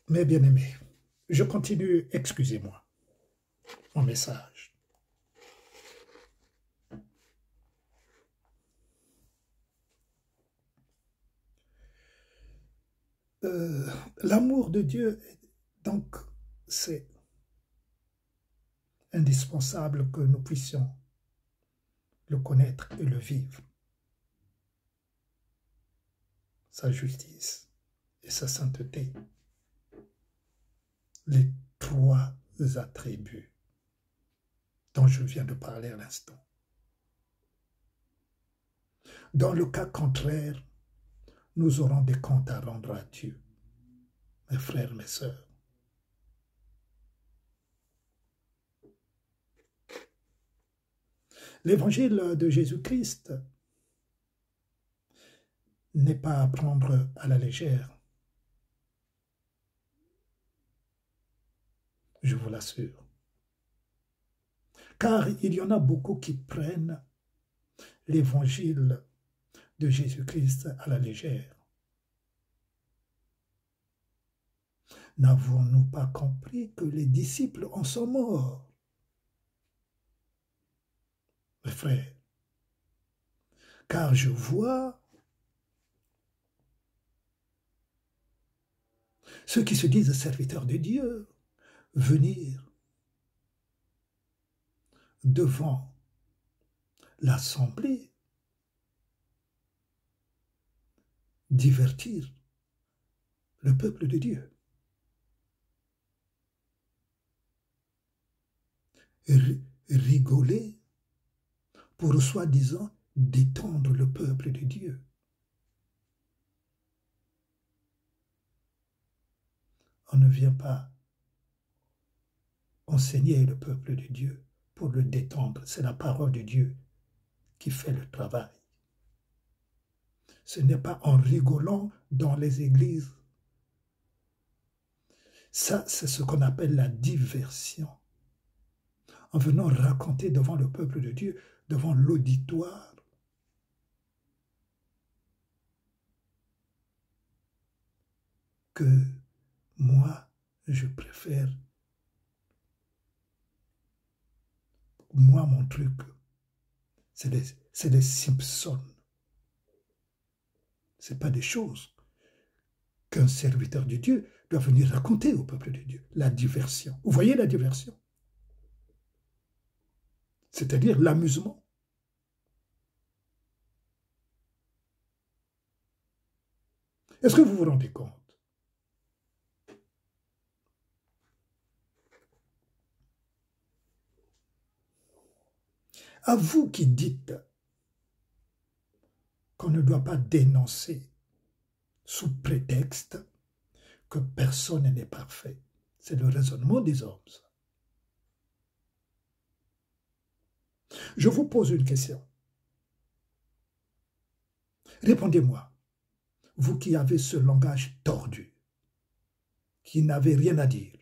Mes bien-aimés, je continue, excusez-moi, mon message. L'amour de Dieu, donc, c'est indispensable que nous puissions le connaître et le vivre. Sa justice et sa sainteté. Les trois attributs dont je viens de parler à l'instant. Dans le cas contraire, nous aurons des comptes à rendre à Dieu, mes frères, mes sœurs. L'évangile de Jésus-Christ n'est pas à prendre à la légère. Je vous l'assure. Car il y en a beaucoup qui prennent l'évangile de Jésus-Christ à la légère. N'avons-nous pas compris que les disciples en sont morts? Mes frères, car je vois ceux qui se disent serviteurs de Dieu venir devant l'assemblée divertir le peuple de Dieu. Rigoler pour soi-disant détendre le peuple de Dieu. On ne vient pas enseigner le peuple de Dieu pour le détendre. C'est la parole de Dieu qui fait le travail. Ce n'est pas en rigolant dans les églises. Ça, c'est ce qu'on appelle la diversion. En venant raconter devant le peuple de Dieu, devant l'auditoire, que moi, je préfère, moi, mon truc, c'est des Simpsons. Ce n'est pas des choses qu'un serviteur de Dieu doit venir raconter au peuple de Dieu. La diversion. Vous voyez la diversion? C'est-à-dire l'amusement. Est-ce que vous vous rendez compte? À vous qui dites qu'on ne doit pas dénoncer sous prétexte que personne n'est parfait. C'est le raisonnement des hommes. Je vous pose une question. Répondez-moi, vous qui avez ce langage tordu, qui n'avez rien à dire.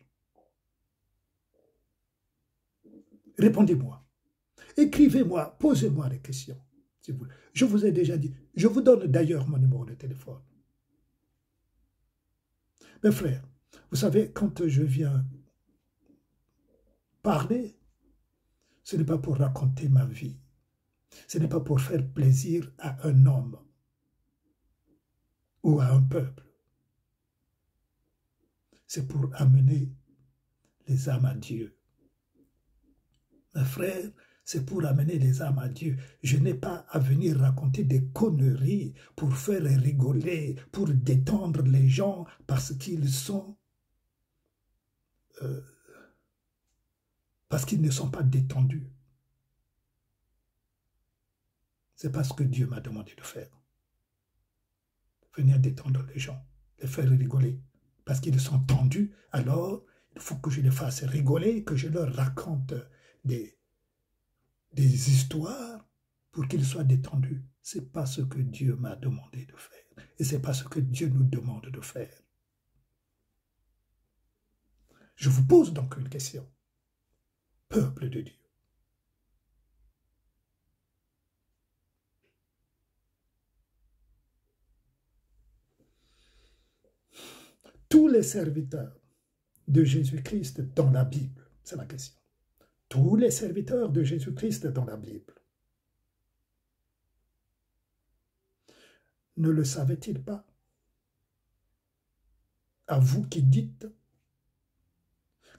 Répondez-moi. Écrivez-moi, posez-moi des questions, si vous voulez. Je vous ai déjà dit, je vous donne d'ailleurs mon numéro de téléphone. Mes frères, vous savez, quand je viens parler, ce n'est pas pour raconter ma vie. Ce n'est pas pour faire plaisir à un homme ou à un peuple. C'est pour amener les âmes à Dieu. Mes frères, c'est pour amener les âmes à Dieu. Je n'ai pas à venir raconter des conneries pour faire rigoler, pour détendre les gens parce qu'ils sont... parce qu'ils ne sont pas détendus. C'est pas ce que Dieu m'a demandé de faire. Venir détendre les gens, les faire rigoler. Parce qu'ils sont tendus, alors il faut que je les fasse rigoler, que je leur raconte des histoires pour qu'ils soient détendus. Ce n'est pas ce que Dieu m'a demandé de faire. Et ce n'est pas ce que Dieu nous demande de faire. Je vous pose donc une question. Peuple de Dieu. tous les serviteurs de Jésus-Christ dans la Bible, c'est la question. Tous les serviteurs de Jésus-Christ dans la Bible, ne le savaient-ils pas? À vous qui dites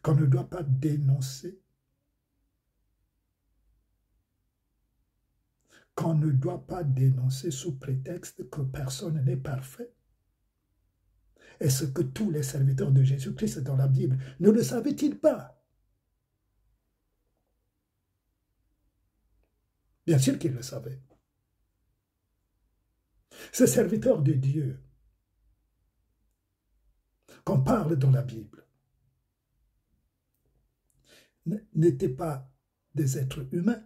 qu'on ne doit pas dénoncer, qu'on ne doit pas dénoncer sous prétexte que personne n'est parfait. Est-ce que tous les serviteurs de Jésus-Christ dans la Bible ne le savaient-ils pas? Bien sûr qu'ils le savaient. Ces serviteurs de Dieu qu'on parle dans la Bible n'étaient pas des êtres humains.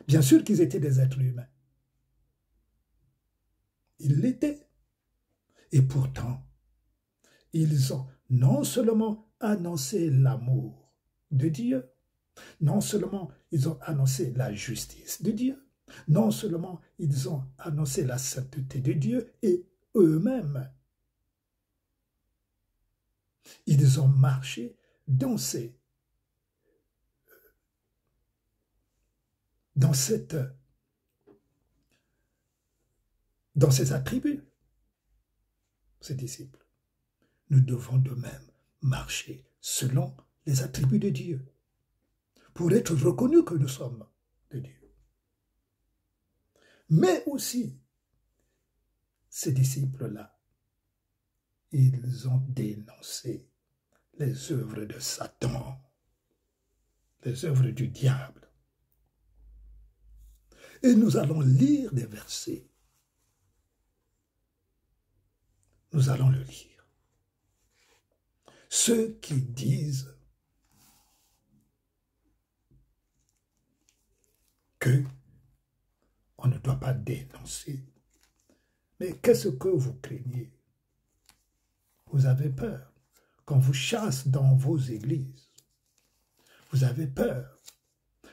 Bien sûr qu'ils étaient des êtres humains. Ils l'étaient. Et pourtant, ils ont non seulement annoncé l'amour de Dieu, non seulement ils ont annoncé la justice de Dieu, non seulement ils ont annoncé la sainteté de Dieu, et eux-mêmes, ils ont marché dans ces attributs, ces disciples. Nous devons de même marcher selon les attributs de Dieu pour être reconnus que nous sommes de Dieu. Mais aussi, ces disciples-là, ils ont dénoncé les œuvres de Satan, les œuvres du diable. Et nous allons lire des versets. Nous allons le lire. Ceux qui disent que on ne doit pas dénoncer. Mais qu'est-ce que vous craignez? Vous avez peur qu'on vous chasse dans vos églises. Vous avez peur.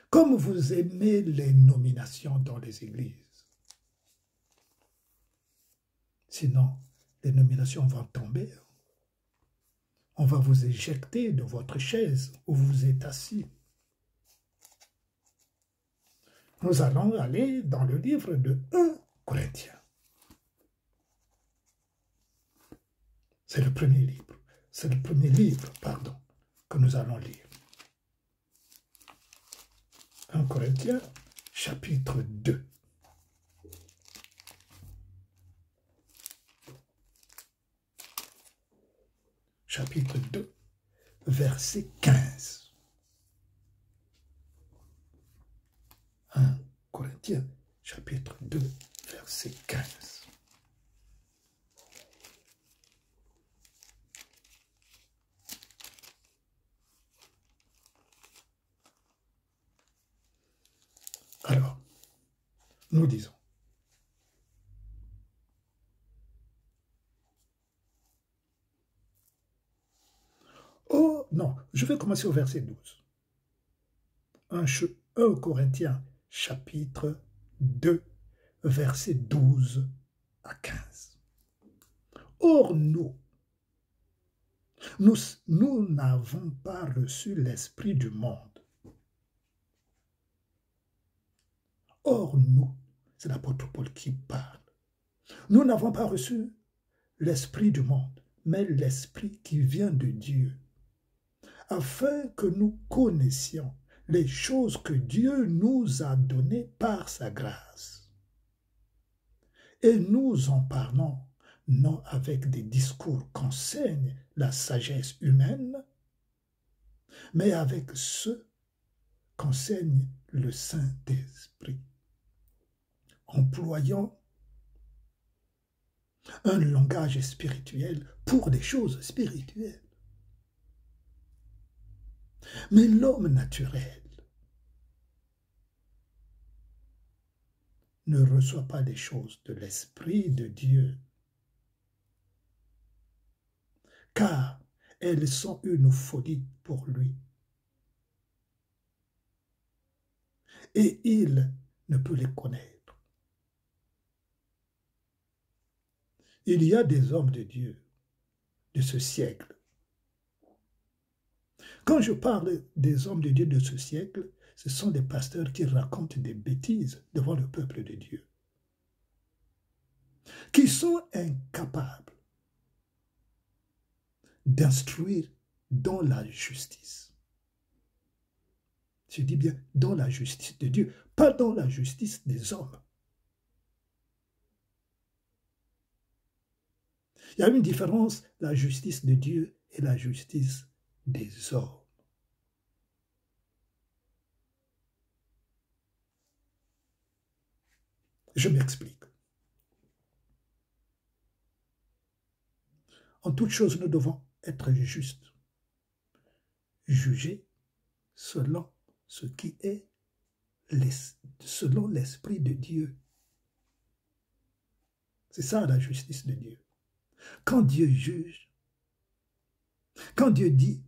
Comme vous aimez les nominations dans les églises. Sinon, les nominations vont tomber. On va vous éjecter de votre chaise où vous êtes assis. Nous allons aller dans le livre de 1 Corinthiens. C'est le premier livre. C'est le premier livre, pardon, que nous allons lire. 1 Corinthiens, chapitre 2. Chapitre 2, verset 15. 1 Corinthiens, chapitre 2, verset 15. Alors, nous disons, oh non, je vais commencer au verset 12. 1 Corinthiens, chapitre 2, verset 12 à 15. Or, nous n'avons pas reçu l'esprit du monde. Or, nous, c'est l'apôtre Paul qui parle. Nous n'avons pas reçu l'esprit du monde, mais l'esprit qui vient de Dieu, afin que nous connaissions les choses que Dieu nous a données par sa grâce. Et nous en parlons non avec des discours qu'enseigne la sagesse humaine, mais avec ceux qu'enseigne le Saint-Esprit, employant un langage spirituel pour des choses spirituelles. Mais l'homme naturel ne reçoit pas les choses de l'Esprit de Dieu, car elles sont une folie pour lui. Et il ne peut les connaître. Il y a des hommes de Dieu de ce siècle. Quand je parle des hommes de Dieu de ce siècle, ce sont des pasteurs qui racontent des bêtises devant le peuple de Dieu, qui sont incapables d'instruire dans la justice. Je dis bien dans la justice de Dieu, pas dans la justice des hommes. Il y a une différence, la justice de Dieu et la justice des hommes. Je m'explique. En toute chose, nous devons être justes, juger selon ce qui est selon l'Esprit de Dieu. C'est ça la justice de Dieu. Quand Dieu juge, quand Dieu dit,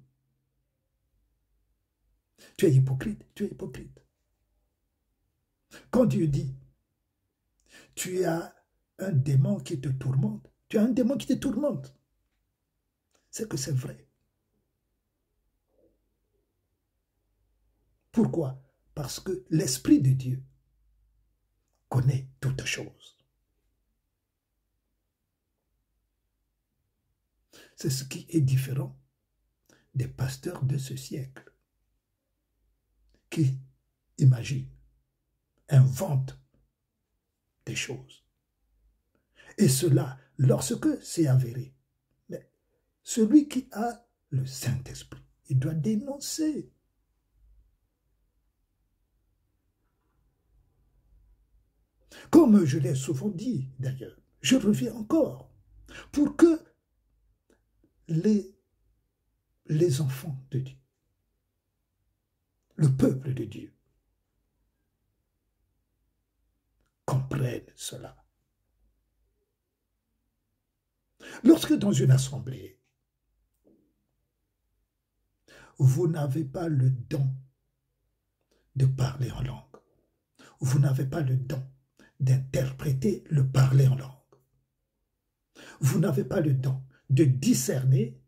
tu es hypocrite, tu es hypocrite. Quand Dieu dit, tu as un démon qui te tourmente, tu as un démon qui te tourmente, c'est que c'est vrai. Pourquoi? Parce que l'Esprit de Dieu connaît toutes choses. C'est ce qui est différent des pasteurs de ce siècle qui imaginent, inventent des choses. Et cela, lorsque c'est avéré, mais celui qui a le Saint-Esprit, il doit dénoncer. Comme je l'ai souvent dit d'ailleurs, je reviens encore, pour que les enfants de Dieu, le peuple de Dieu, comprennent cela. Lorsque dans une assemblée, vous n'avez pas le don de parler en langue, vous n'avez pas le don d'interpréter le parler en langue, vous n'avez pas le don de discerner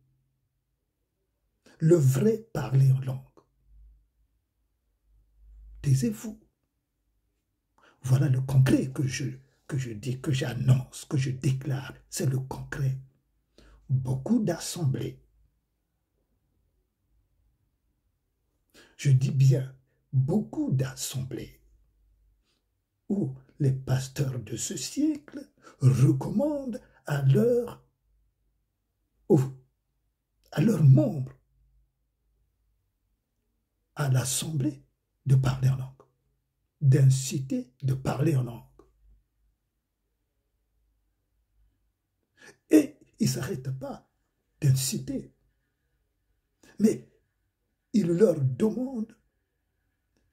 le vrai parler en langue. Taisez-vous. Voilà le concret que je dis, que j'annonce, que je déclare. C'est le concret. Beaucoup d'assemblées, je dis bien beaucoup d'assemblées, où les pasteurs de ce siècle recommandent à leurs membres, à l'assemblée, de parler en langue, d'inciter de parler en langue. Et ils ne s'arrêtent pas d'inciter, mais ils leur demandent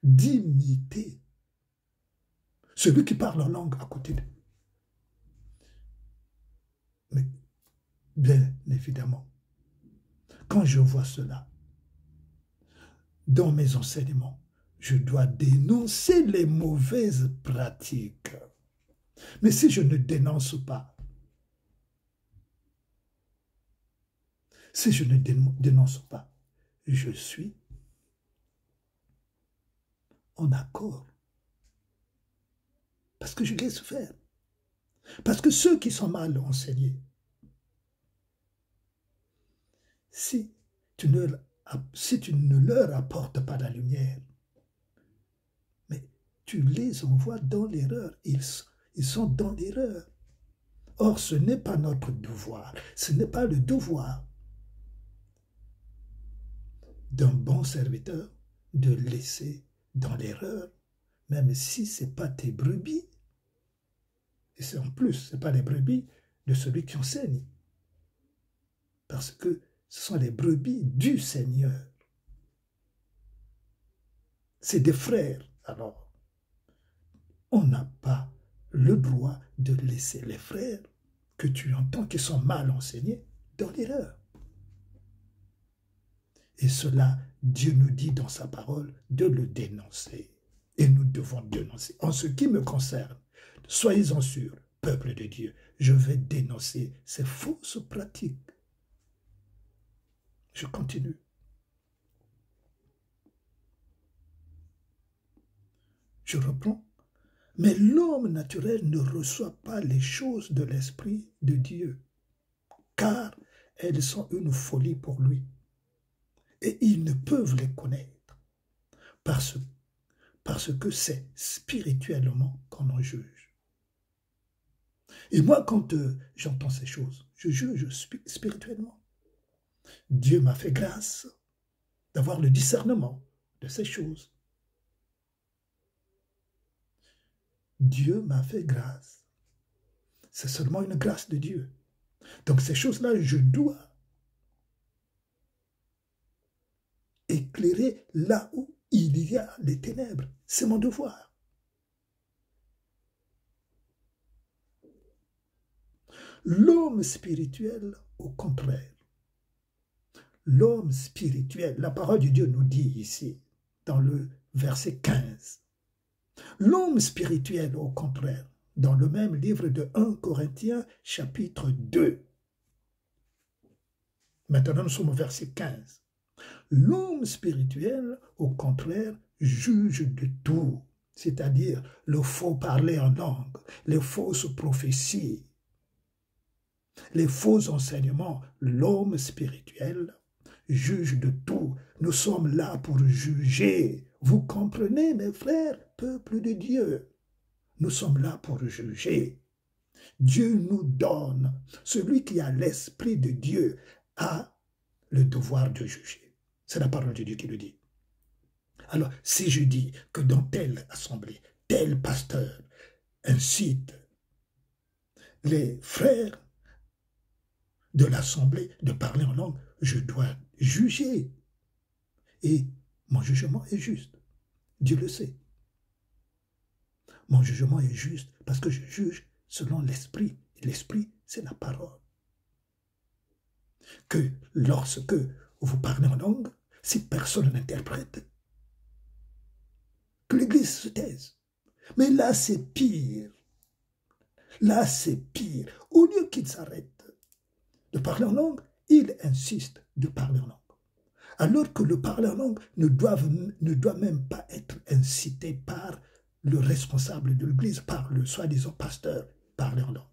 d'imiter celui qui parle en langue à côté d'eux. Mais bien évidemment, quand je vois cela, dans mes enseignements, je dois dénoncer les mauvaises pratiques. Mais si je ne dénonce pas, si je ne dénonce pas, je suis en accord. Parce que je laisse faire. Parce que ceux qui sont mal enseignés, si tu ne leur apportes pas la lumière, mais tu les envoies dans l'erreur, ils sont dans l'erreur. Or, ce n'est pas notre devoir, ce n'est pas le devoir d'un bon serviteur de laisser dans l'erreur, même si ce n'est pas tes brebis. Et c'est en plus, ce n'est pas les brebis de celui qui enseigne. Parce que ce sont les brebis du Seigneur. C'est des frères. Alors, on n'a pas le droit de laisser les frères que tu entends qui sont mal enseignés dans l'erreur. Et cela, Dieu nous dit dans sa parole de le dénoncer. Et nous devons dénoncer. En ce qui me concerne, soyez-en sûrs, peuple de Dieu, je vais dénoncer ces fausses pratiques. Je continue. Je reprends. Mais l'homme naturel ne reçoit pas les choses de l'Esprit de Dieu, car elles sont une folie pour lui. Et ils ne peuvent les connaître, parce que c'est spirituellement qu'on en juge. Et moi, quand j'entends ces choses, je juge spirituellement. Dieu m'a fait grâce d'avoir le discernement de ces choses. Dieu m'a fait grâce. C'est seulement une grâce de Dieu. Donc ces choses-là, je dois éclairer là où il y a les ténèbres. C'est mon devoir. L'homme spirituel, au contraire. L'homme spirituel, la parole de Dieu nous dit ici, dans le verset 15, l'homme spirituel, au contraire, dans le même livre de 1 Corinthiens, chapitre 2. Maintenant, nous sommes au verset 15. L'homme spirituel, au contraire, juge de tout, c'est-à-dire le faux parler en langue, les fausses prophéties, les faux enseignements. L'homme spirituel juge de tout. Nous sommes là pour juger. Vous comprenez, mes frères, peuple de Dieu? Nous sommes là pour juger. Dieu nous donne. Celui qui a l'Esprit de Dieu a le devoir de juger. C'est la parole de Dieu qui le dit. Alors, si je dis que dans telle assemblée, tel pasteur incite les frères de l'assemblée de parler en langue, je dois juger. Et mon jugement est juste. Dieu le sait. Mon jugement est juste parce que je juge selon l'esprit. Et l'esprit, c'est la parole. Que lorsque vous parlez en langue, si personne n'interprète, que l'Église se taise. Mais là, c'est pire. Là, c'est pire. Au lieu qu'il s'arrête de parler en langue, il insiste de parler en langue. Alors que le parler en langue ne doit même pas être incité par le responsable de l'Église, par le soi-disant pasteur, parler en langue.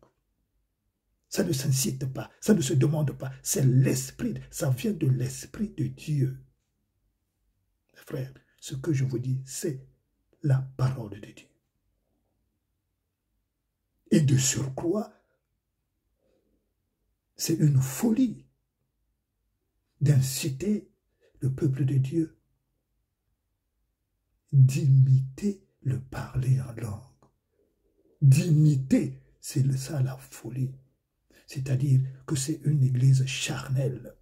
Ça ne s'incite pas, ça ne se demande pas. C'est l'esprit, ça vient de l'esprit de Dieu. Frères, ce que je vous dis, c'est la parole de Dieu. Et de surcroît, c'est une folie d'inciter le peuple de Dieu d'imiter le parler en langue. D'imiter, c'est ça la folie. C'est-à-dire que c'est une église charnelle.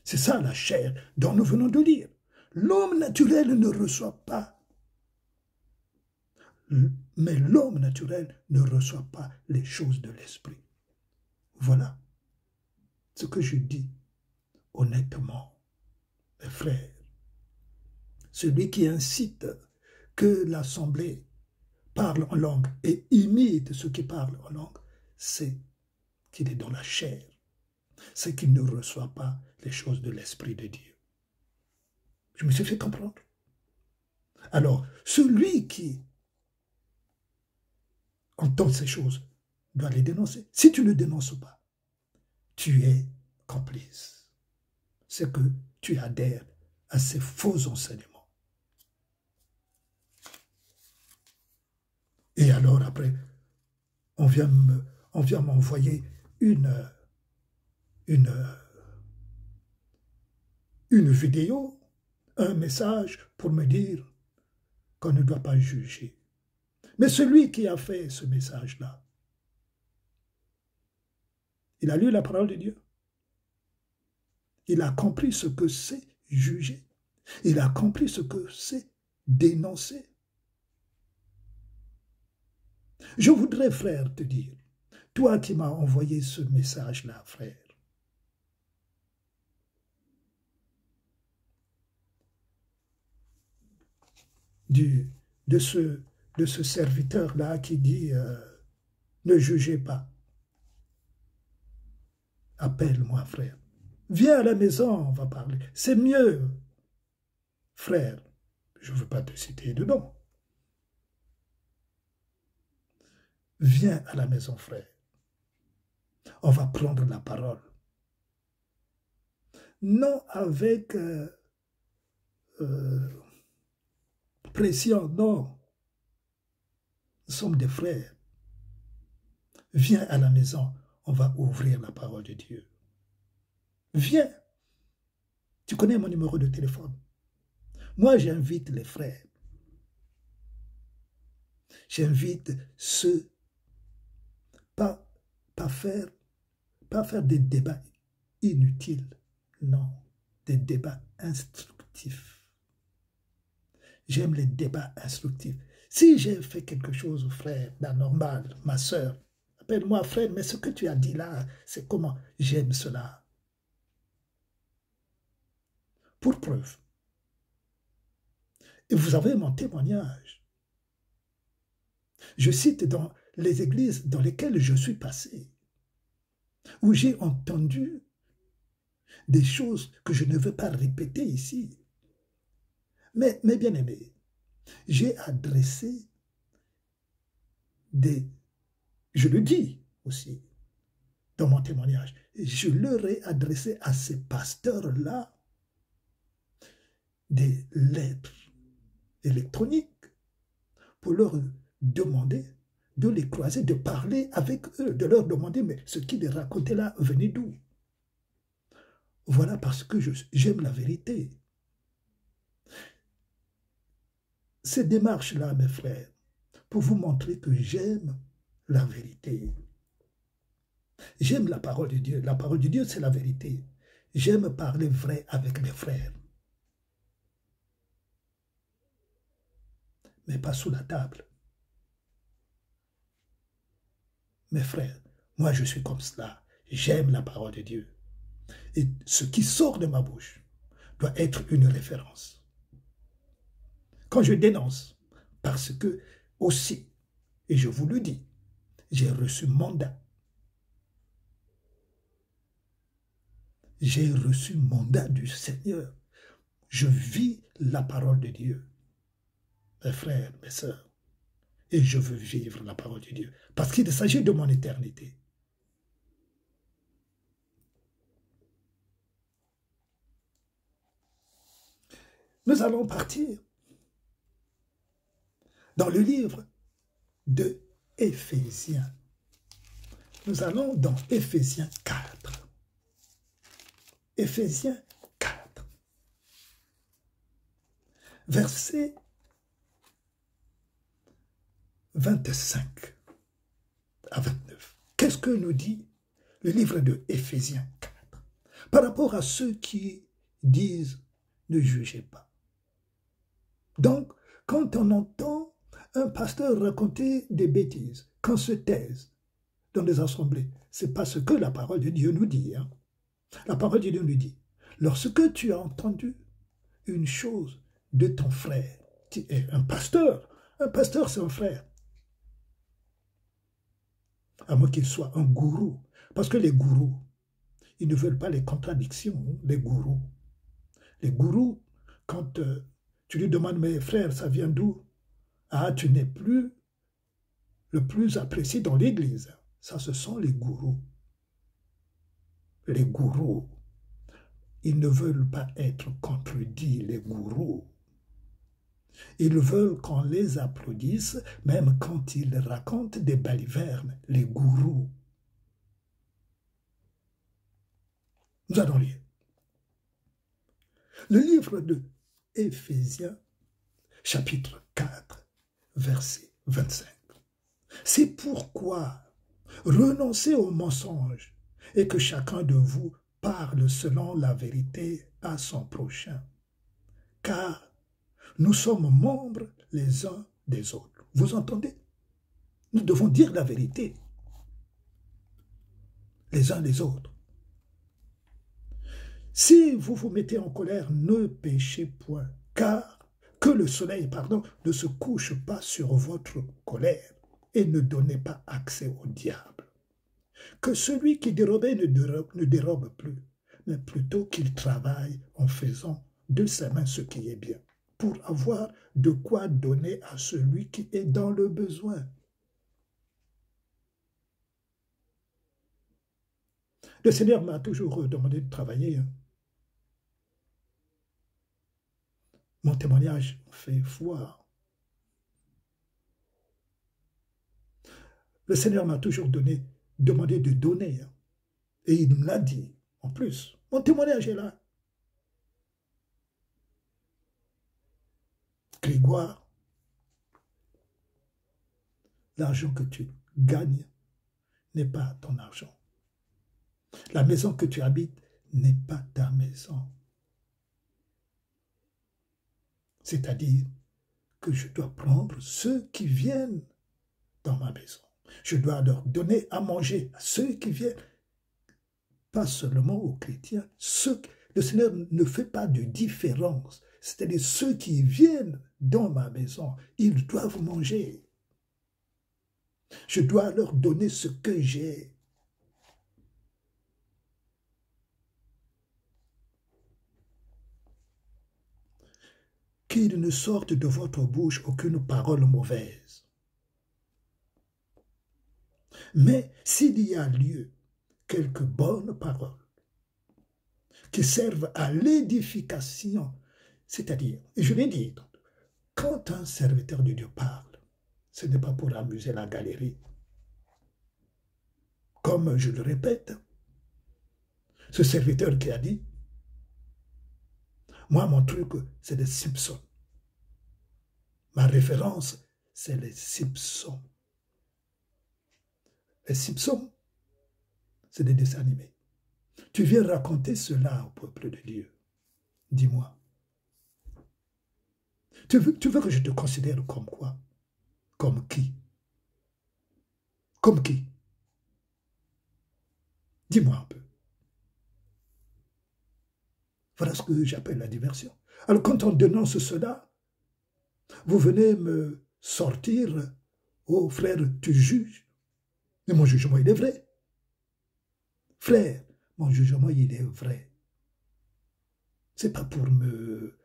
C'est ça la chair dont nous venons de lire. L'homme naturel ne reçoit pas. Mais l'homme naturel ne reçoit pas les choses de l'esprit. Voilà ce que je dis honnêtement, mes frères. Celui qui incite que l'assemblée parle en langue et imite ceux qui parlent en langue, c'est qu'il est dans la chair. C'est qu'il ne reçoit pas les choses de l'Esprit de Dieu. Je me suis fait comprendre. Alors, celui qui entend ces choses doit les dénoncer. Si tu ne dénonces pas, tu es complice. C'est que tu adhères à ces faux enseignements. Et alors après, on vient m'envoyer une vidéo, un message pour me dire qu'on ne doit pas juger. Mais celui qui a fait ce message-là, il a lu la parole de Dieu. Il a compris ce que c'est juger. Il a compris ce que c'est dénoncer. Je voudrais, frère, te dire, toi qui m'as envoyé ce message-là, frère, de ce serviteur-là qui dit ne jugez pas. Appelle-moi, frère. Viens à la maison, on va parler. C'est mieux, frère. Je ne veux pas te citer de nom. Viens à la maison, frère. On va prendre la parole. Non avec pression, non. Nous sommes des frères. Viens à la maison, on va ouvrir la parole de Dieu. Viens. Tu connais mon numéro de téléphone. Moi, j'invite les frères. J'invite ceux, pas faire des débats inutiles, non, des débats instructifs. J'aime les débats instructifs. Si j'ai fait quelque chose, frère, d'anormal, ma soeur, appelle-moi frère, mais ce que tu as dit là, c'est comment? J'aime cela. Pour preuve. Et vous avez mon témoignage. Je cite dans les églises dans lesquelles je suis passé, où j'ai entendu des choses que je ne veux pas répéter ici. Mais bien aimés, j'ai adressé je le dis aussi dans mon témoignage, je leur ai adressé à ces pasteurs-là des lettres électroniques pour leur demander de les croiser, de parler avec eux, de leur demander, mais ce qu'ils racontaient là venait d'où? Voilà parce que j'aime la vérité. Ces démarches-là, mes frères, pour vous montrer que j'aime la vérité. J'aime la parole de Dieu. La parole de Dieu, c'est la vérité. J'aime parler vrai avec mes frères. Mais pas sous la table. Mes frères, moi je suis comme cela. J'aime la parole de Dieu. Et ce qui sort de ma bouche doit être une référence. Quand je dénonce, parce que aussi, et je vous le dis, j'ai reçu mandat. J'ai reçu mandat du Seigneur. Je vis la parole de Dieu. Mes frères, mes sœurs, et je veux vivre la parole de Dieu, parce qu'il s'agit de mon éternité. Nous allons partir dans le livre de Éphésiens. Nous allons dans Éphésiens 4. Éphésiens 4. Verset 25 à 29. Qu'est-ce que nous dit le livre de Éphésiens 4 par rapport à ceux qui disent ne jugez pas? Donc, quand on entend un pasteur raconter des bêtises, qu'on se taise dans des assemblées, c'est parce que la parole de Dieu nous dit. Hein? La parole de Dieu nous dit, lorsque tu as entendu une chose de ton frère, tu es un pasteur c'est un frère, à moins qu'il soit un gourou, parce que les gourous, ils ne veulent pas les contradictions, hein, les gourous. Les gourous, quand tu lui demandes, mais frère, ça vient d'où? Ah, tu n'es plus le plus apprécié dans l'église. Ça, ce sont les gourous. Les gourous, ils ne veulent pas être contredits, les gourous. Ils veulent qu'on les applaudisse, même quand ils racontent des balivernes, les gourous. Nous allons lire. Le livre de Éphésiens, chapitre 4, verset 25. C'est pourquoi renoncez aux mensonges et que chacun de vous parle selon la vérité à son prochain. Car nous sommes membres les uns des autres. Vous entendez? Nous devons dire la vérité les uns les autres. Si vous vous mettez en colère, ne péchez point, car que le soleil, ne se couche pas sur votre colère et ne donnez pas accès au diable. Que celui qui dérobait ne dérobe plus, mais plutôt qu'il travaille en faisant de ses mains ce qui est bien, pour avoir de quoi donner à celui qui est dans le besoin. Le Seigneur m'a toujours demandé de travailler. Mon témoignage fait foi. Le Seigneur m'a toujours demandé de donner. Et il me l'a dit. En plus, mon témoignage est là. Grégoire, l'argent que tu gagnes n'est pas ton argent. La maison que tu habites n'est pas ta maison. C'est-à-dire que je dois prendre ceux qui viennent dans ma maison. Je dois leur donner à manger à ceux qui viennent, pas seulement aux chrétiens. Le Seigneur ne fait pas de différence. C'est-à-dire ceux qui viennent dans ma maison, ils doivent manger. Je dois leur donner ce que j'ai. Qu'il ne sorte de votre bouche aucune parole mauvaise. Mais s'il y a lieu, quelques bonnes paroles qui servent à l'édification, c'est-à-dire, et je l'ai dit, quand un serviteur de Dieu parle, ce n'est pas pour amuser la galerie. Comme je le répète, ce serviteur qui a dit, moi mon truc c'est les Simpsons. Ma référence c'est les Simpsons. Les Simpsons, c'est des dessins animés. Tu viens raconter cela au peuple de Dieu. Dis-moi. Tu veux que je te considère comme quoi? Comme qui? Comme qui? Dis-moi un peu. Voilà ce que j'appelle la diversion. Alors quand on dénonce cela, vous venez me sortir, oh frère, tu juges. Mais mon jugement, il est vrai. Frère, mon jugement, il est vrai. C'est pas pour me...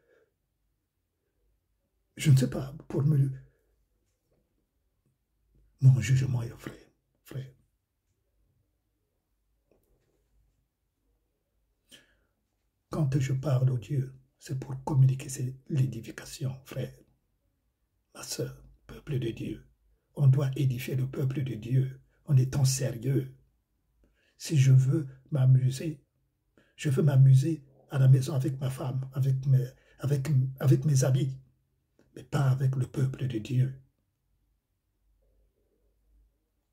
Je ne sais pas, pour me... Mon jugement est vrai, frère. Quand je parle au Dieu, c'est pour communiquer l'édification, frère. Ma soeur, peuple de Dieu. On doit édifier le peuple de Dieu en étant sérieux. Si je veux m'amuser, je veux m'amuser à la maison avec ma femme, avec mes amis, mais pas avec le peuple de Dieu.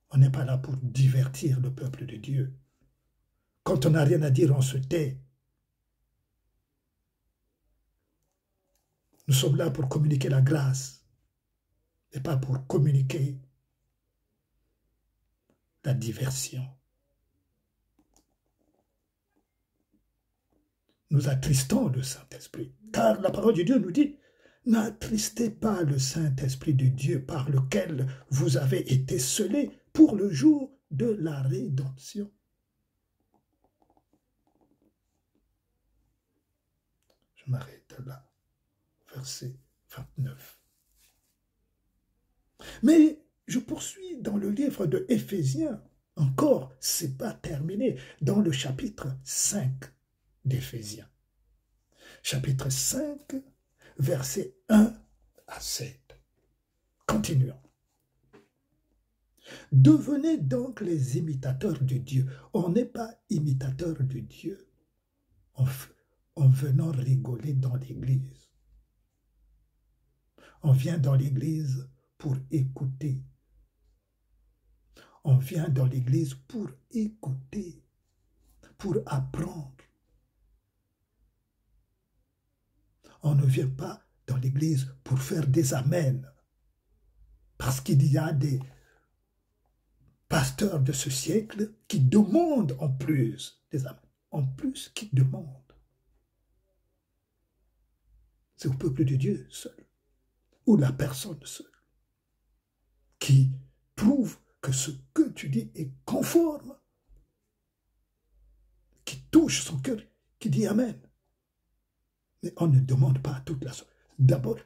On n'est pas là pour divertir le peuple de Dieu. Quand on n'a rien à dire, on se tait. Nous sommes là pour communiquer la grâce et pas pour communiquer la diversion. Nous attristons le Saint-Esprit, car la parole de Dieu nous dit « N'attristez pas le Saint-Esprit de Dieu par lequel vous avez été scellés pour le jour de la rédemption. » Je m'arrête là. Verset 29. Mais je poursuis dans le livre de Éphésiens. Encore, ce n'est pas terminé. Dans le chapitre 5 d'Éphésiens. Chapitre 5, versets 1 à 7. Continuons. Devenez donc les imitateurs de Dieu. On n'est pas imitateur de Dieu en venant rigoler dans l'église. On vient dans l'église pour écouter. On vient dans l'église pour écouter, pour apprendre. On ne vient pas dans l'église pour faire des amens. Parce qu'il y a des pasteurs de ce siècle qui demandent en plus des amens. En plus, qui demandent. C'est au peuple de Dieu seul, ou la personne seule, qui prouve que ce que tu dis est conforme, qui touche son cœur. qui dit Amen. Mais on ne demande pas toute la... D'abord,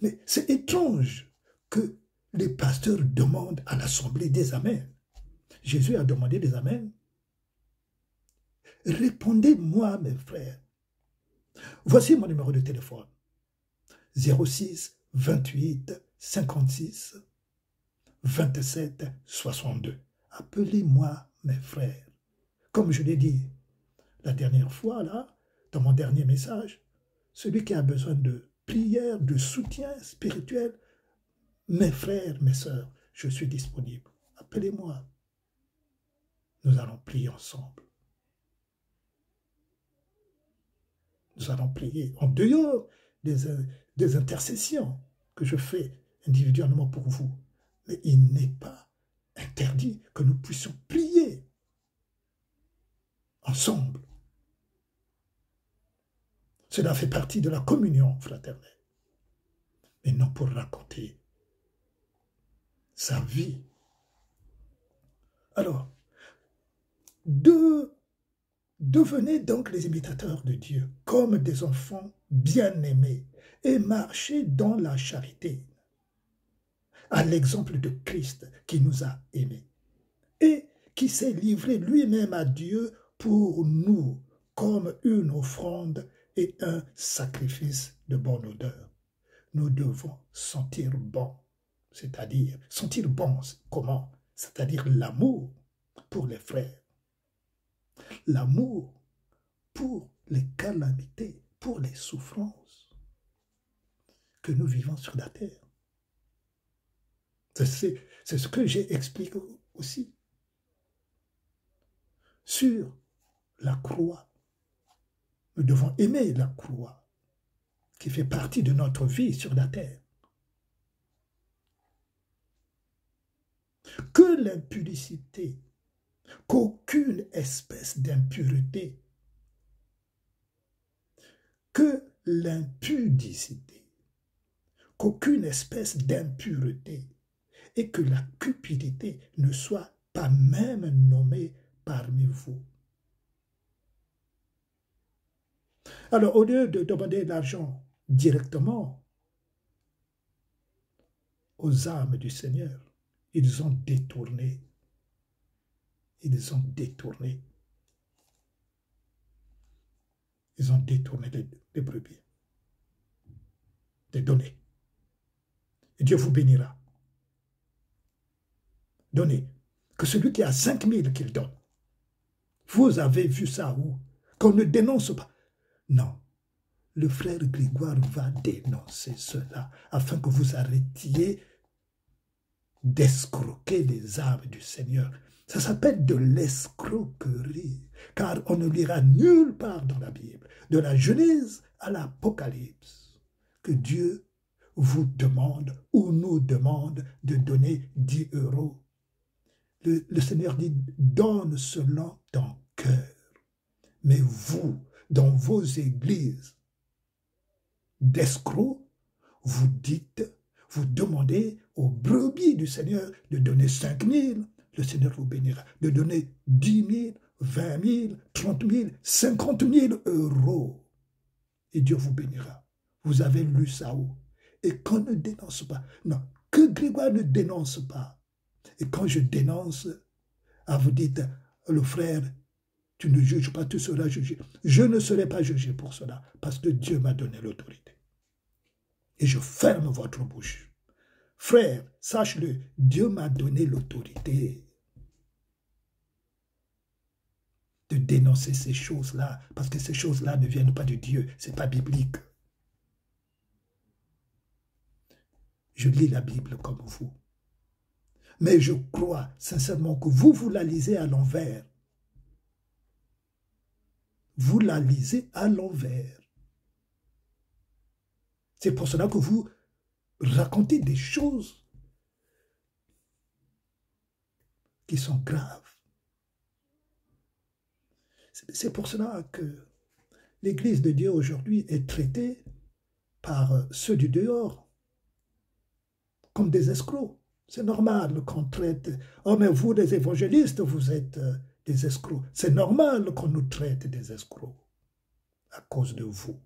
mais c'est étrange que les pasteurs demandent à l'assemblée des Amen. Jésus a demandé des Amen. Répondez-moi, mes frères. Voici mon numéro de téléphone. 06 28 56 27 62. Appelez-moi, mes frères. Comme je l'ai dit la dernière fois, là, dans mon dernier message, celui qui a besoin de prière, de soutien spirituel, mes frères, mes sœurs, je suis disponible. Appelez-moi. Nous allons prier ensemble. Nous allons prier en dehors des intercessions que je fais individuellement pour vous. Mais il n'est pas interdit que nous puissions prier ensemble. Cela fait partie de la communion fraternelle. Mais non pour raconter sa vie. Alors, devenez donc les imitateurs de Dieu, comme des enfants bien-aimés, et marchez dans la charité, à l'exemple de Christ qui nous a aimés, et qui s'est livré lui-même à Dieu pour nous, comme une offrande et un sacrifice de bonne odeur. Nous devons sentir bon, c'est-à-dire, sentir bon, comment? C'est-à-dire l'amour pour les frères, l'amour pour les calamités, pour les souffrances que nous vivons sur la terre. C'est ce que j'ai expliqué aussi. Sur la croix, nous devons aimer la croix qui fait partie de notre vie sur la terre. Que l'impudicité, qu'aucune espèce d'impureté, que l'impudicité, qu'aucune espèce d'impureté et que la cupidité ne soit pas même nommée parmi vous. Alors, au lieu de demander l'argent directement aux âmes du Seigneur, ils ont détourné. Ils ont détourné. Ils ont détourné les brebis. Les données. Et Dieu vous bénira. Donnez. Que celui qui a 5000 qu'il donne. Vous avez vu ça où? Qu'on ne dénonce pas. Non. Le frère Grégoire va dénoncer cela afin que vous arrêtiez d'escroquer les âmes du Seigneur. Ça s'appelle de l'escroquerie, car on ne lira nulle part dans la Bible, de la Genèse à l'Apocalypse, que Dieu vous demande ou nous demande de donner 10 €. Le Seigneur dit, donne selon ton cœur. Mais vous, dans vos églises d'escrocs, vous dites, vous demandez aux brebis du Seigneur de donner 5000, le Seigneur vous bénira. De donner 10 000, 20 000, 30 000, 50 000 €. Et Dieu vous bénira. Vous avez lu ça où? Et qu'on ne dénonce pas. Non, que Grégoire ne dénonce pas. Et quand je dénonce, vous dites, le frère, tu ne juges pas, tu seras jugé. Je ne serai pas jugé pour cela, parce que Dieu m'a donné l'autorité. Et je ferme votre bouche. Frère, sache-le, Dieu m'a donné l'autorité de dénoncer ces choses-là, parce que ces choses-là ne viennent pas de Dieu, ce n'est pas biblique. Je lis la Bible comme vous. Mais je crois sincèrement que vous la lisez à l'envers. Vous la lisez à l'envers. C'est pour cela que vous racontez des choses qui sont graves. C'est pour cela que l'Église de Dieu aujourd'hui est traitée par ceux du dehors comme des escrocs. C'est normal qu'on traite, oh mais vous les évangélistes, vous êtes des escrocs. C'est normal qu'on nous traite des escrocs. à cause de vous.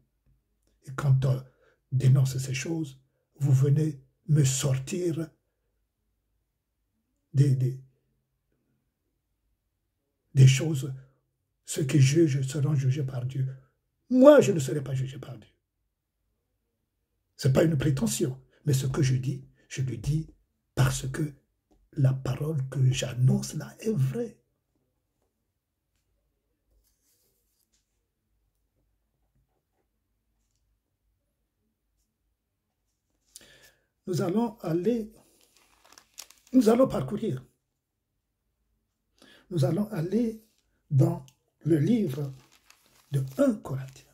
Et quand on dénonce ces choses, vous venez me sortir des choses. Ceux qui jugent seront jugés par Dieu. Moi, je ne serai pas jugé par Dieu. Ce n'est pas une prétention, mais ce que je le dis parce que la parole que j'annonce là est vraie. Nous allons parcourir. Nous allons aller dans le livre de 1 Corinthiens.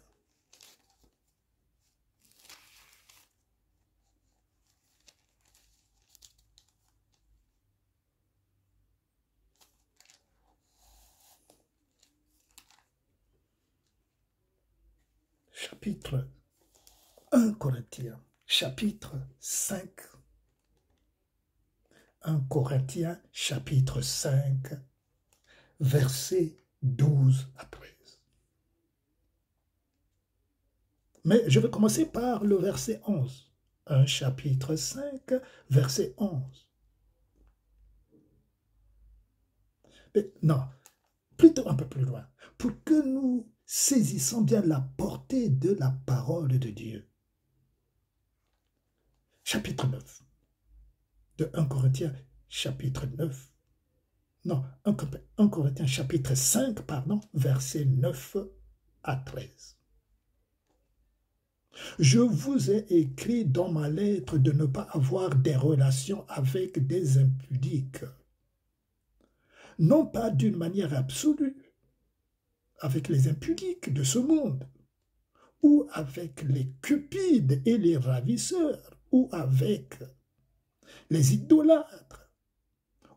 Chapitre 1 Corinthiens, chapitre 5. 1 Corinthiens, chapitre 5, versets 12 à 13. Mais je vais commencer par le verset 11. 1 chapitre 5, verset 11. Mais non, plutôt un peu plus loin, pour que nous saisissons bien la portée de la parole de Dieu. Chapitre 9 de 1 Corinthiens, chapitre 9. Non, 1 Corinthiens, chapitre 5, pardon, versets 9 à 13. Je vous ai écrit dans ma lettre de ne pas avoir des relations avec des impudiques, non pas d'une manière absolue, avec les impudiques de ce monde, ou avec les cupides et les ravisseurs, ou avec les idolâtres.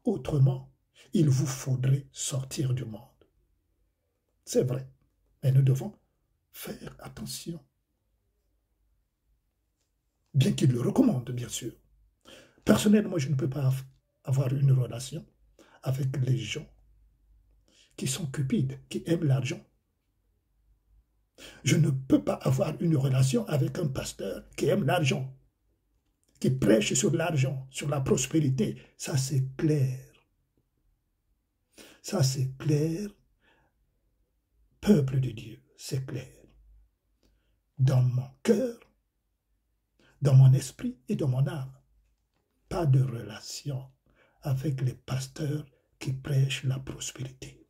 Autrement, il vous faudrait sortir du monde. C'est vrai, mais nous devons faire attention. Bien qu'il le recommande, bien sûr. Personnellement, je ne peux pas avoir une relation avec les gens qui sont cupides, qui aiment l'argent. Je ne peux pas avoir une relation avec un pasteur qui aime l'argent, qui prêche sur l'argent, sur la prospérité. Ça, c'est clair. Ça, c'est clair. Peuple de Dieu, c'est clair. Dans mon cœur, dans mon esprit et dans mon âme, pas de relation avec les pasteurs qui prêchent la prospérité.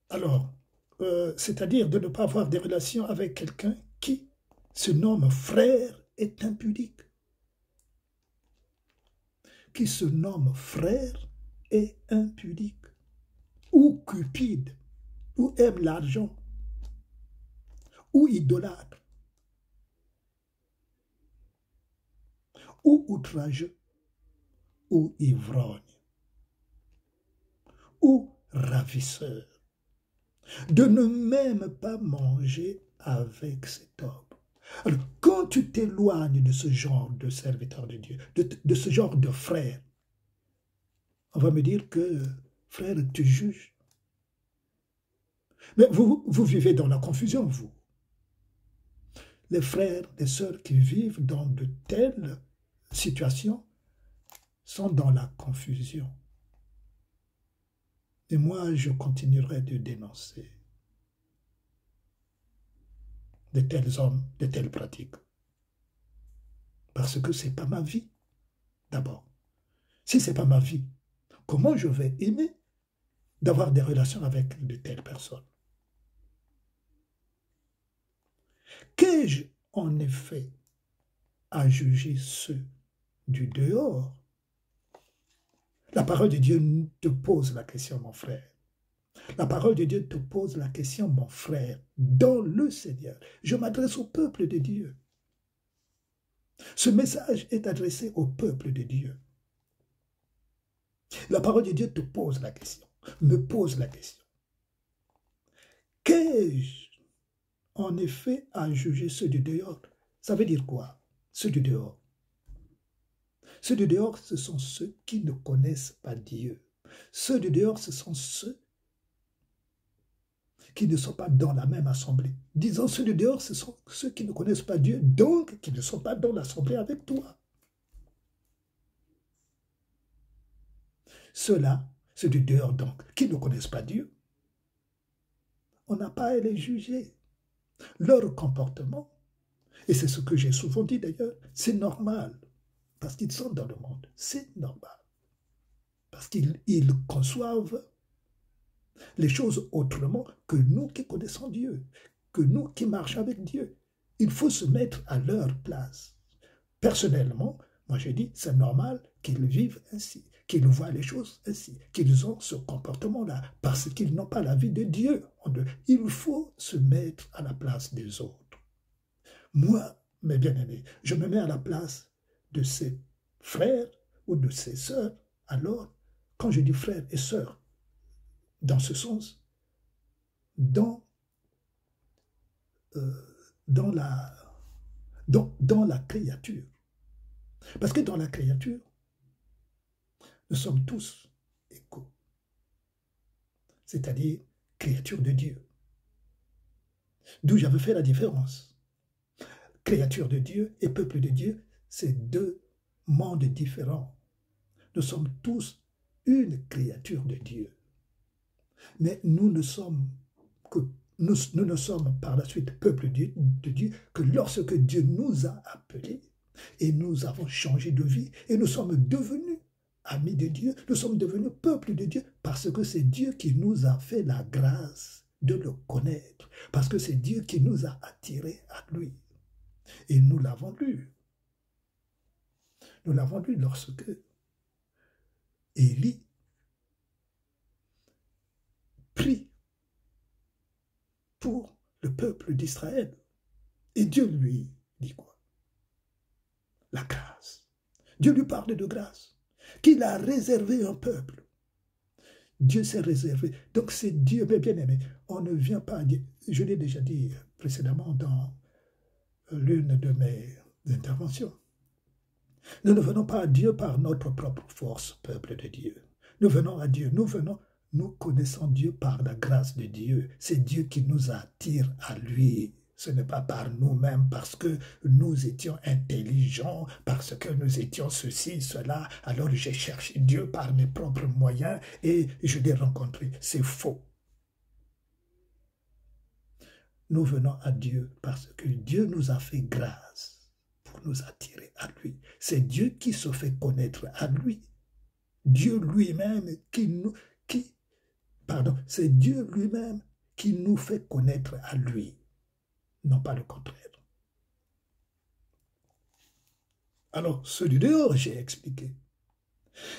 Alors, c'est-à-dire de ne pas avoir des relations avec quelqu'un qui se nomme frère est impudique. Qui se nomme frère est impudique. Ou cupide, ou aime l'argent, ou idolâtre, ou outrageux, ou ivrogne, ou ravisseur, de ne même pas manger avec cet homme. Alors, quand tu t'éloignes de ce genre de serviteur de Dieu, de ce genre de frère, on va me dire que, frère, tu juges. Mais vous vivez dans la confusion, vous. Les frères, les sœurs qui vivent dans de telles situations sont dans la confusion. Et moi, je continuerai de dénoncer de tels hommes, de telles pratiques. Parce que ce n'est pas ma vie, d'abord. Si ce n'est pas ma vie, comment je vais aimer d'avoir des relations avec de telles personnes? Qu'ai-je en effet à juger ceux du dehors? La parole de Dieu te pose la question, mon frère. La parole de Dieu te pose la question, mon frère, dans le Seigneur. Je m'adresse au peuple de Dieu. Ce message est adressé au peuple de Dieu. La parole de Dieu te pose la question, me pose la question. Qu'ai-je en effet à juger ceux du dehors? Ça veut dire quoi, ceux du dehors? Ceux du dehors, ce sont ceux qui ne connaissent pas Dieu. Ceux du dehors, ce sont ceux qui ne sont pas dans la même assemblée. Disons, ceux du dehors, ce sont ceux qui ne connaissent pas Dieu, donc qui ne sont pas dans l'assemblée avec toi. Ceux-là, ceux du dehors donc, qui ne connaissent pas Dieu, on n'a pas à les juger. Leur comportement, et c'est ce que j'ai souvent dit d'ailleurs, c'est normal, parce qu'ils sont dans le monde, c'est normal. Parce qu'ils conçoivent les choses autrement que nous qui connaissons Dieu, que nous qui marchons avec Dieu. Il faut se mettre à leur place. Personnellement, moi je dis, c'est normal qu'ils vivent ainsi, qu'ils voient les choses ainsi, qu'ils ont ce comportement-là, parce qu'ils n'ont pas la vie de Dieu en eux. Il faut se mettre à la place des autres. Moi, mes bien-aimés, je me mets à la place de ces frères ou de ces sœurs. Alors, quand je dis frères et sœurs, dans ce sens, dans la créature. Parce que dans la créature, nous sommes tous égaux. C'est-à-dire créature de Dieu. D'où j'avais fait la différence. Créature de Dieu et peuple de Dieu, c'est deux mondes différents. Nous sommes tous une créature de Dieu. Mais nous ne sommes par la suite peuple de Dieu que lorsque Dieu nous a appelés et nous avons changé de vie et nous sommes devenus amis de Dieu, nous sommes devenus peuple de Dieu parce que c'est Dieu qui nous a fait la grâce de le connaître, parce que c'est Dieu qui nous a attirés à lui. Et nous l'avons lu. Nous l'avons lu lorsque Élie prie pour le peuple d'Israël. Et Dieu lui dit quoi? La grâce. Dieu lui parle de grâce, qu'il a réservé un peuple. Dieu s'est réservé. Donc c'est Dieu, mais bien aimé. On ne vient pas dire, je l'ai déjà dit précédemment dans l'une de mes interventions. Nous ne venons pas à Dieu par notre propre force, peuple de Dieu. Nous venons à Dieu, nous connaissons Dieu par la grâce de Dieu. C'est Dieu qui nous attire à lui. Ce n'est pas par nous-mêmes, parce que nous étions intelligents, parce que nous étions ceci, cela. Alors j'ai cherché Dieu par mes propres moyens et je l'ai rencontré. C'est faux. Nous venons à Dieu parce que Dieu nous a fait grâce pour nous attirer à lui. C'est Dieu qui se fait connaître à lui. Dieu lui-même c'est Dieu lui-même qui nous fait connaître à lui, non pas le contraire. Alors, ceux du dehors, j'ai expliqué.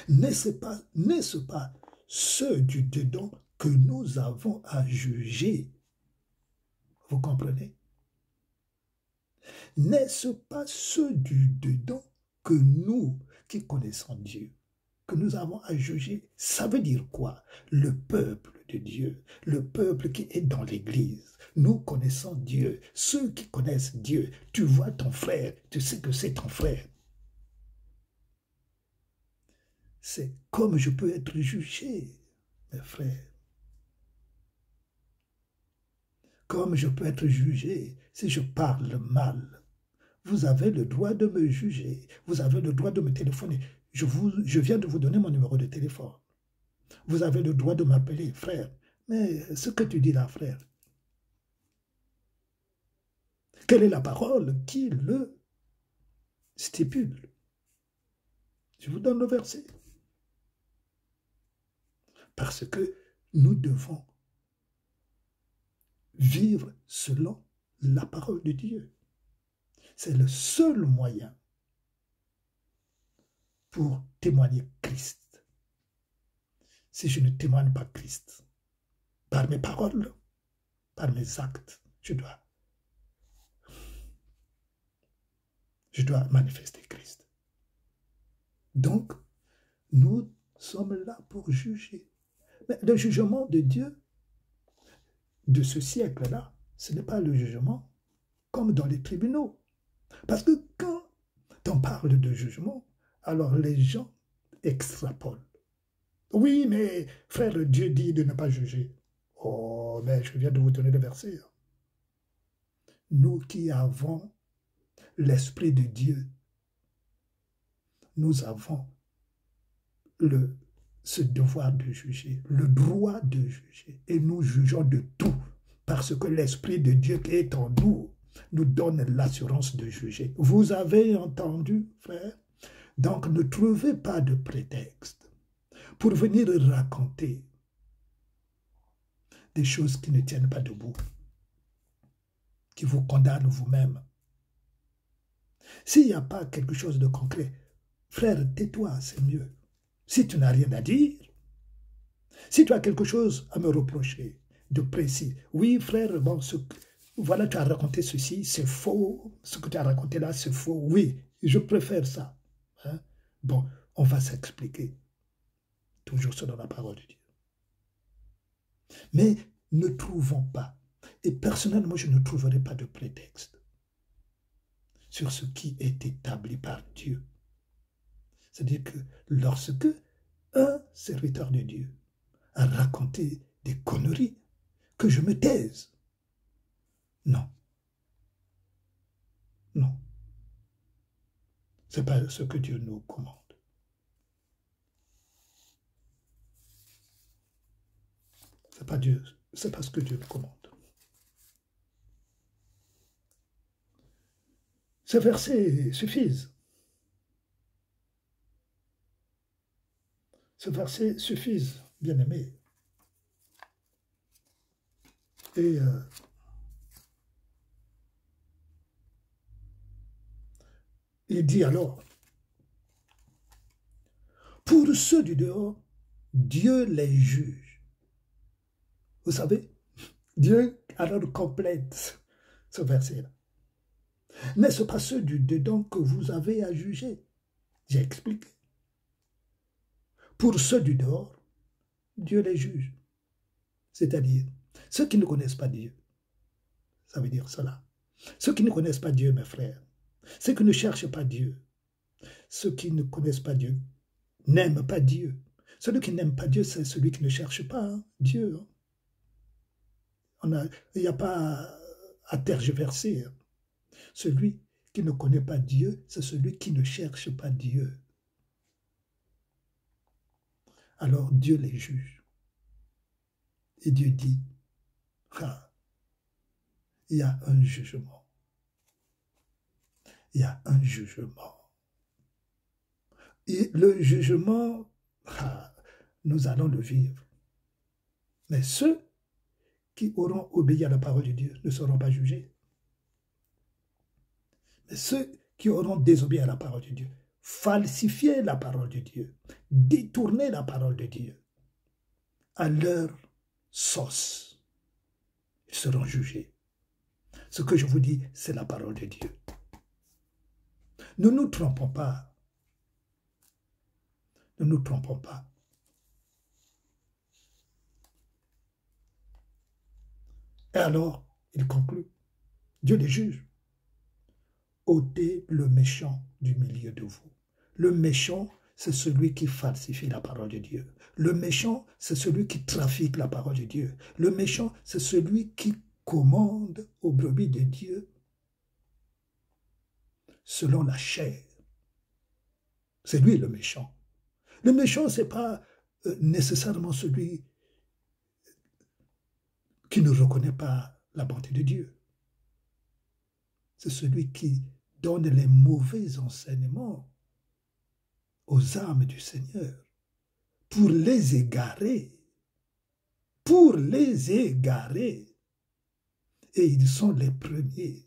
N'est-ce pas ceux du dedans que nous avons à juger? Vous comprenez? N'est-ce pas ceux du dedans que nous, qui connaissons Dieu, que nous avons à juger? Ça veut dire quoi? Le peuple de Dieu, le peuple qui est dans l'Église. Nous connaissons Dieu. Ceux qui connaissent Dieu, tu vois ton frère, tu sais que c'est ton frère. C'est comme je peux être jugé, mes frères. Comme je peux être jugé si je parle mal. Vous avez le droit de me juger. Vous avez le droit de me téléphoner. Je viens de vous donner mon numéro de téléphone. Vous avez le droit de m'appeler frère. Mais ce que tu dis là, frère, quelle est la parole qui le stipule? Je vous donne le verset. Parce que nous devons vivre selon la parole de Dieu. C'est le seul moyen pour témoigner Christ. Si je ne témoigne pas Christ, par mes paroles, par mes actes, je dois manifester Christ. Donc, nous sommes là pour juger. Mais le jugement de Dieu, de ce siècle-là, ce n'est pas le jugement comme dans les tribunaux. Parce que quand on parle de jugement, Alors les gens extrapolent. Oui, mais frère, Dieu dit de ne pas juger. Oh, mais je viens de vous donner le verset. Nous qui avons l'Esprit de Dieu, nous avons ce devoir de juger, le droit de juger. Et nous jugeons de tout, parce que l'Esprit de Dieu qui est en nous donne l'assurance de juger. Vous avez entendu, frère? Donc ne trouvez pas de prétexte pour venir raconter des choses qui ne tiennent pas debout, qui vous condamnent vous-même. S'il n'y a pas quelque chose de concret, frère, tais-toi, c'est mieux. Si tu n'as rien à dire, si tu as quelque chose à me reprocher de précis, oui, frère, bon, voilà, tu as raconté ceci, c'est faux, ce que tu as raconté là, c'est faux, oui, je préfère ça. Hein? Bon, on va s'expliquer, toujours selon la parole de Dieu. Mais ne trouvons pas, et personnellement, je ne trouverai pas de prétexte sur ce qui est établi par Dieu. C'est-à-dire que lorsque un serviteur de Dieu a raconté des conneries, que je me taise. Non. Non. Ce n'est pas ce que Dieu nous commande. C'est pas Dieu, c'est pas ce que Dieu nous commande. Ces versets suffisent. Ces versets suffisent, bien-aimés. Et il dit alors, pour ceux du dehors, Dieu les juge. Vous savez, Dieu alors complète ce verset-là. N'est-ce pas ceux du dedans que vous avez à juger? J'ai expliqué. Pour ceux du dehors, Dieu les juge. C'est-à-dire, ceux qui ne connaissent pas Dieu, ça veut dire cela. Ceux qui ne connaissent pas Dieu, mes frères, ceux qui ne cherchent pas Dieu, ceux qui ne connaissent pas Dieu, n'aiment pas Dieu. Celui qui n'aime pas Dieu, c'est celui qui ne cherche pas Dieu. Il n'y a pas à tergiverser. Celui qui ne connaît pas Dieu, c'est celui qui ne cherche pas Dieu. Alors Dieu les juge. Et Dieu dit, ah, il y a un jugement. Il y a un jugement. Et le jugement, ah, nous allons le vivre. Mais ceux qui auront obéi à la parole de Dieu ne seront pas jugés. Mais ceux qui auront désobéi à la parole de Dieu, falsifié la parole de Dieu, détourné la parole de Dieu, à leur sauce, ils seront jugés. Ce que je vous dis, c'est la parole de Dieu. Ne nous trompons pas. Ne nous trompons pas. Et alors, il conclut, Dieu les juge. Ôtez le méchant du milieu de vous. Le méchant, c'est celui qui falsifie la parole de Dieu. Le méchant, c'est celui qui trafique la parole de Dieu. Le méchant, c'est celui qui commande aux brebis de Dieu selon la chair. C'est lui le méchant. Le méchant, ce n'est pas nécessairement celui qui ne reconnaît pas la bonté de Dieu. C'est celui qui donne les mauvais enseignements aux âmes du Seigneur pour les égarer. Pour les égarer. Et ils sont les premiers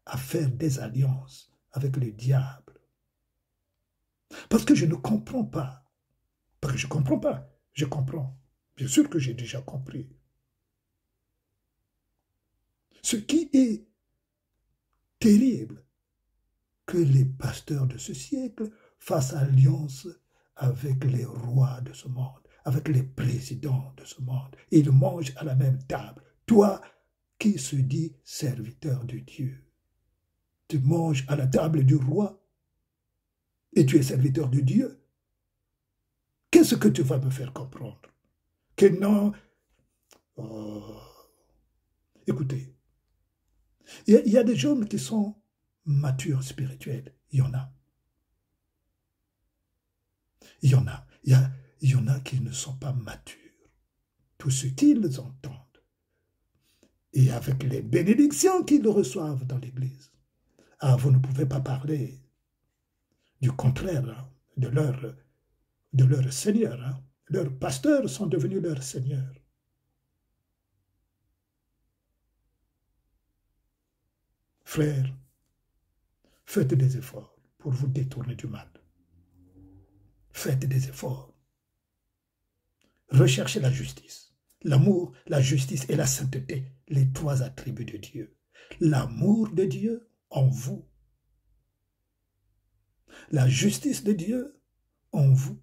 à faire des alliances avec le diable. Parce que je ne comprends pas. Parce que je ne comprends pas. Je comprends. Bien sûr que j'ai déjà compris. Ce qui est terrible, que les pasteurs de ce siècle fassent alliance avec les rois de ce monde, avec les présidents de ce monde. Ils mangent à la même table. Toi qui se dis serviteur de Dieu, tu manges à la table du roi. et tu es serviteur de Dieu, qu'est-ce que tu vas me faire comprendre? Que non. Oh. Écoutez, il y a des gens qui sont matures spirituels. Il y en a. Il y en a. Il y en a qui ne sont pas matures. Tout ce qu'ils entendent. Et avec les bénédictions qu'ils reçoivent dans l'Église. Ah, vous ne pouvez pas parler du contraire hein, de leur Seigneur. Hein. Leurs pasteurs sont devenus leurs seigneurs. Frères, faites des efforts pour vous détourner du mal. Faites des efforts. Recherchez la justice. L'amour, la justice et la sainteté, les trois attributs de Dieu. L'amour de Dieu en vous. La justice de Dieu en vous.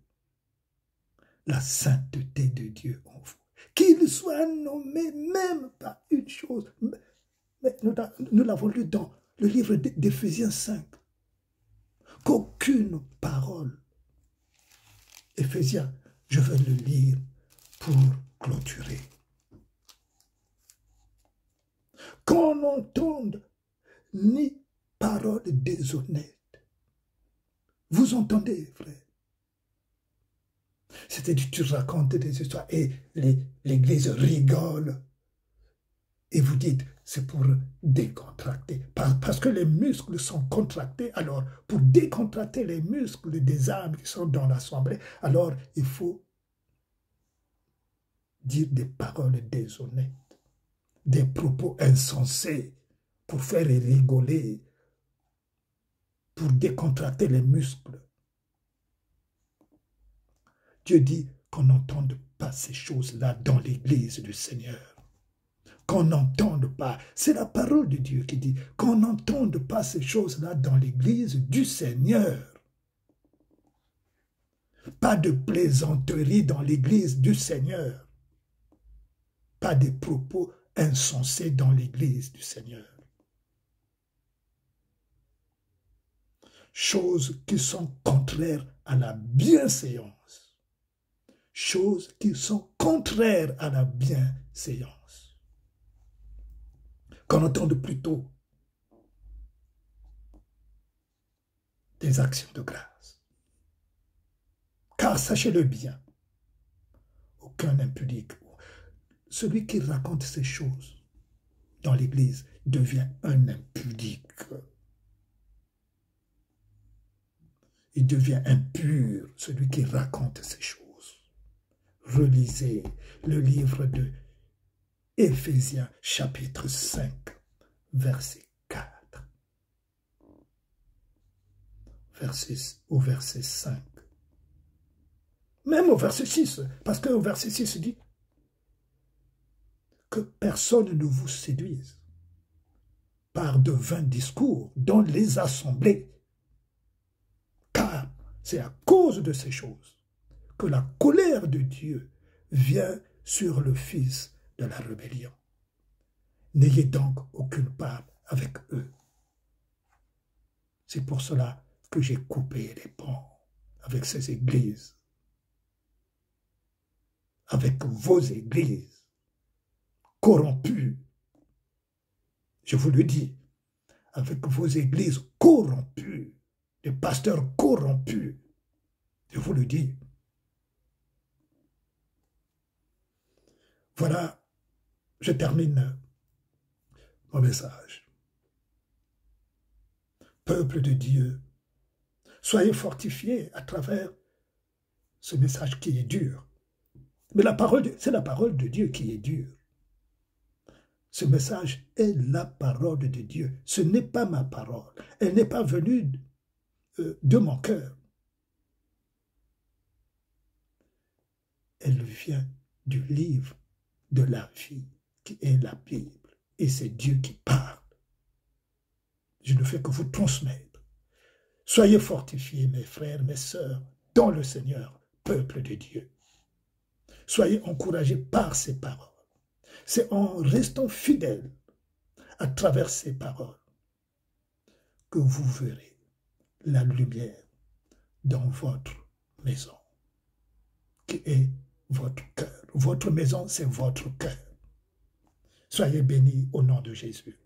La sainteté de Dieu en vous. Qu'il soit nommé même pas une chose. Mais nous l'avons lu dans le livre d'Éphésiens 5. Qu'aucune parole. Éphésiens, je vais le lire pour clôturer. Qu'on n'entende ni parole déshonnête. Vous entendez, frère? C'est-à-dire, tu racontes des histoires et l'Église rigole. Et vous dites, c'est pour décontracter. Parce que les muscles sont contractés. Alors, pour décontracter les muscles des âmes qui sont dans l'assemblée, alors il faut dire des paroles déshonnêtes, des propos insensés pour faire rigoler, pour décontracter les muscles. Dieu dit qu'on n'entende pas ces choses-là dans l'Église du Seigneur. Qu'on n'entende pas. C'est la parole de Dieu qui dit qu'on n'entende pas ces choses-là dans l'Église du Seigneur. Pas de plaisanterie dans l'Église du Seigneur. Pas de propos insensés dans l'Église du Seigneur. Choses qui sont contraires à la bienséance. Choses qui sont contraires à la bienséance. Qu'on entende plutôt des actions de grâce. Car sachez-le bien, aucun impudique, celui qui raconte ces choses dans l'Église devient un impudique. Il devient impur, celui qui raconte ces choses. Relisez le livre de Éphésiens chapitre 5, verset 4. Au verset 5. Même au verset 6, parce qu'au verset 6 dit que personne ne vous séduise par de vains discours dans les assemblées. Car c'est à cause de ces choses que la colère de Dieu vient sur le fils de la rébellion. N'ayez donc aucune part avec eux. C'est pour cela que j'ai coupé les ponts avec ces églises, avec vos églises corrompues. Je vous le dis, avec vos églises corrompues, des pasteurs corrompus. Je vous le dis. Voilà, je termine mon message. Peuple de Dieu, soyez fortifiés à travers ce message qui est dur. Mais c'est la parole de Dieu qui est dure. Ce message est la parole de Dieu. Ce n'est pas ma parole. Elle n'est pas venue de mon cœur. Elle vient du livre de la vie qui est la Bible. Et c'est Dieu qui parle. Je ne fais que vous transmettre. Soyez fortifiés, mes frères, mes sœurs, dans le Seigneur, peuple de Dieu. Soyez encouragés par ces paroles. C'est en restant fidèles à travers ces paroles que vous verrez la lumière dans votre maison, qui est votre cœur. Votre maison, c'est votre cœur. Soyez bénis au nom de Jésus.